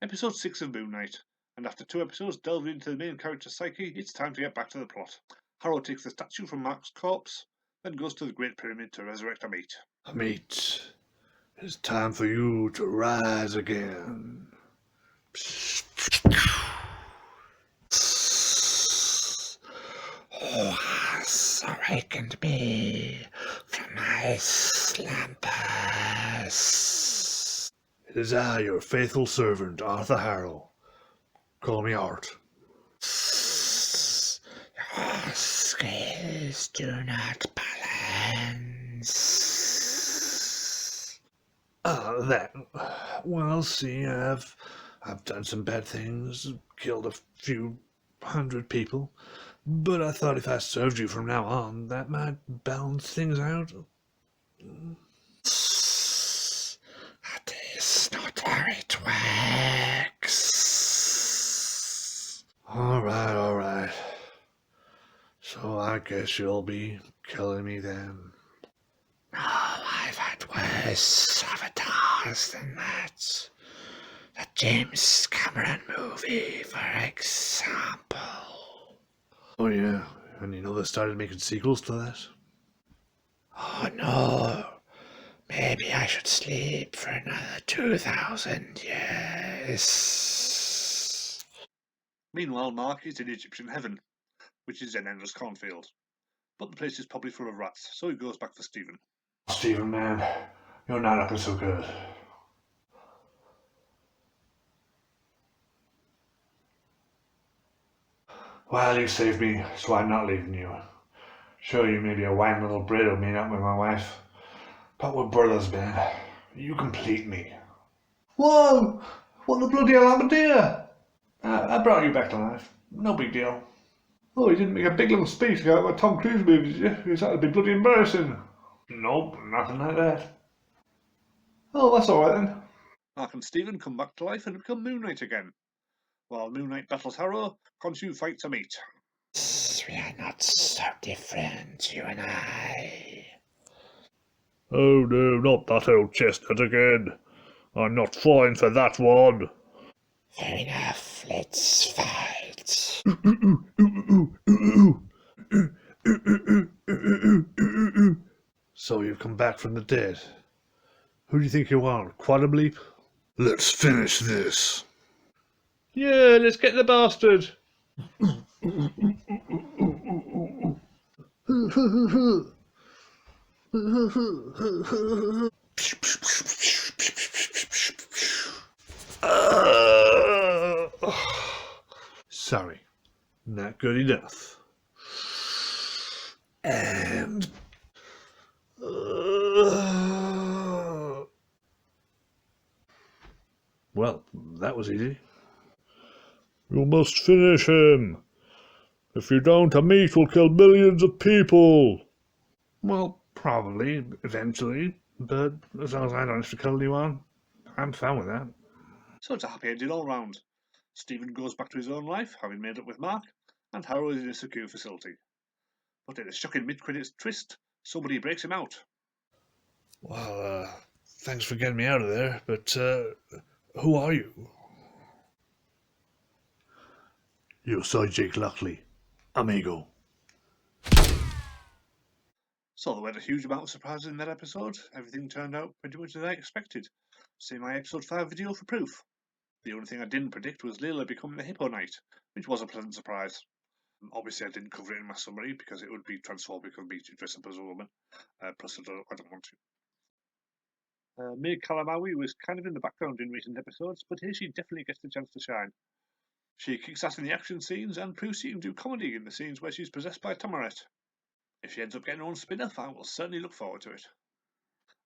Episode 6 of Moon Knight, and after 2 episodes delving into the main character's psyche, it's time to get back to the plot. Harrow takes the statue from Mark's corpse, then goes to the Great Pyramid to resurrect Amit. Amit, it's time for you to rise again. Who has awakened me from my slumbers? It is I, your faithful servant, Arthur Harrow. Call me Art. Your scales do not balance. That. Well, see, I've done some bad things, killed a few hundred people, but I thought if I served you from now on, that might balance things out. That is not how it works. All right. So I guess you'll be killing me then. No, I've had worse avatars than that. The James Cameron movie, for example. Oh yeah, and you know they started making sequels to that? Oh no, maybe I should sleep for another 2,000 years. Meanwhile, Mark is in Egyptian heaven, which is an endless cornfield. But the place is probably full of rats, so he goes back for Stephen. Stephen, man, you're not looking so good. Well, you saved me, so I'm not leaving you. Sure, you may be a wine little Brit who made out with my wife, but we're brothers, man. You complete me. Whoa! What the bloody hell happened here? I brought you back to life. No big deal. Oh, you didn't make a big long speech about what Tom Cruise movie, did you? Because that would be bloody embarrassing. Nope, nothing like that. Oh, that's alright then. Mark and Stephen come back to life and become Moon Knight again. While Moon Knight battles Harrow, Khonshu fights Amit. We are not so different, you and I. Oh no, not that old chestnut again. I'm not falling for that one. Fair enough, let's fight. So you've come back from the dead. Who do you think you are, Quantum Leap? Let's finish this. Yeah, let's get the bastard. Sorry, not good enough. And well, that was easy. You must finish him. If you don't, Amit will kill millions of people. Well, probably, eventually, but as long as I don't have to kill anyone, I'm fine with that. So it's a happy ending all round. Stephen goes back to his own life, having made up with Mark, and Harrow is in a secure facility. But in a shocking mid-credits twist, somebody breaks him out. Well, thanks for getting me out of there, but who are you? Yo soy Jake Lockley, amigo. So there weren't a huge amount of surprises in that episode. Everything turned out pretty much as I expected. See my episode 5 video for proof. The only thing I didn't predict was Layla becoming the Hippo Knight, which was a pleasant surprise. Obviously, I didn't cover it in my summary because it would be transphobic of me to dress up as a woman. Plus, I don't want to. May Kalamawi was kind of in the background in recent episodes, but here she definitely gets the chance to shine. She kicks ass in the action scenes and proves she can do comedy in the scenes where she's possessed by Tamaret. If she ends up getting her own spin-off, I will certainly look forward to it.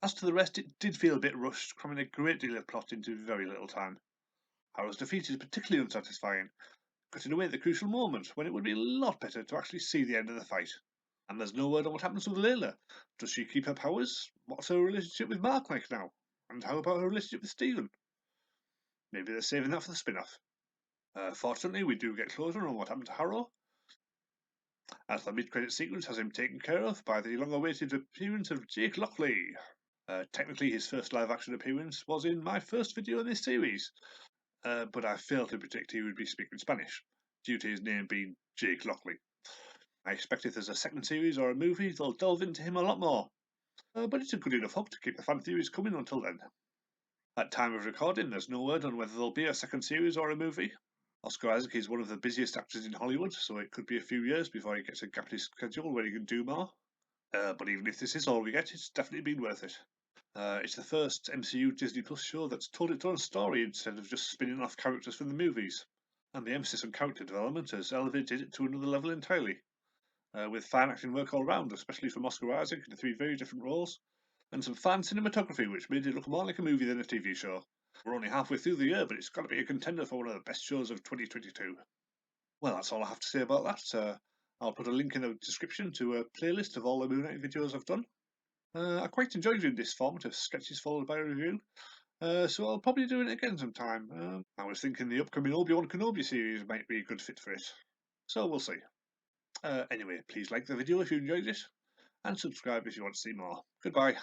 As to the rest, it did feel a bit rushed, cramming a great deal of plot into very little time. Harrow's defeat is particularly unsatisfying, cutting away at the crucial moment when it would be a lot better to actually see the end of the fight. And there's no word on what happens with Layla. Does she keep her powers? What's her relationship with Mark like now? And how about her relationship with Stephen? Maybe they're saving that for the spin-off. Fortunately, we do get closure on what happened to Harrow, as the mid-credit sequence has him taken care of by the long-awaited appearance of Jake Lockley. Technically, his first live-action appearance was in my first video in this series, but I failed to predict he would be speaking Spanish, due to his name being Jake Lockley. I expect if there's a second series or a movie, they'll delve into him a lot more. But it's a good enough hope to keep the fan theories coming until then. At time of recording, there's no word on whether there'll be a second series or a movie. Oscar Isaac is one of the busiest actors in Hollywood, so it could be a few years before he gets a gap in his schedule where he can do more. But even if this is all we get, it's definitely been worth it. It's the first MCU Disney Plus show that's told its own story instead of just spinning off characters from the movies. And the emphasis on character development has elevated it to another level entirely. With fine acting work all round, especially from Oscar Isaac in 3 very different roles, and some fine cinematography which made it look more like a movie than a TV show. We're only halfway through the year, but it's got to be a contender for one of the best shows of 2022. Well, that's all I have to say about that. I'll put a link in the description to a playlist of all the Moon Knight videos I've done. I quite enjoyed doing this format of sketches followed by a review, so I'll probably do it again sometime. I was thinking the upcoming Obi-Wan Kenobi series might be a good fit for it, so we'll see. Anyway, please like the video if you enjoyed it, and subscribe if you want to see more. Goodbye.